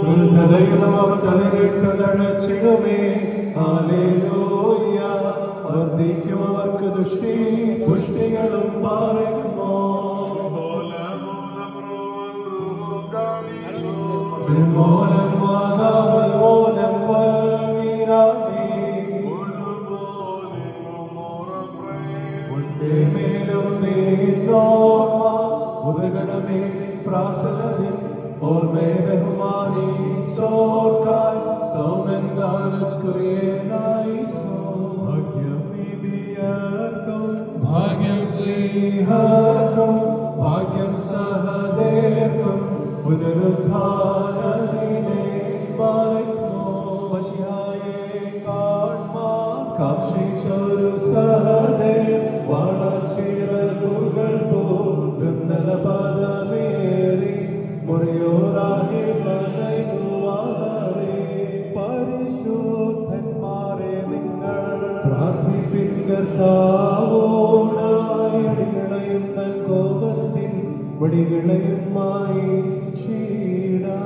ഹൃദയം അവർ തലകെട്ടതടച്ചിടുമേ. ഹല്ലേലൂയ. വർദ്ധിക്കും അവർക്ക് പുഷ്ടികളും പാറയ്ക്കുമോ. പ്രാർത്ഥനതിൽ ഓർമ്മയെ ബഹുമാനിച്ചോർക്കാൻ സൗമൻ ഭാഗ്യം നീതിയർക്കും ഭാഗ്യം സ്നേഹർക്കും ഭാഗ്യം സഹദേർക്കും പുനരുദ്ധാനദിനെ കാക്ഷിച്ചൊരു സഹദേർ വളച്ചിറകുകൾ പോലും നലപദമേറി മുറിയോറാകെ പറയുവാറേ. പരിശുദ്ധന്മാരെ നിങ്ങൾ പ്രാർത്ഥിപ്പിൻ കർത്താവോടായി. അടികളയും തൻ കോപത്തിൻ വടികളയുമായി ചീടാ.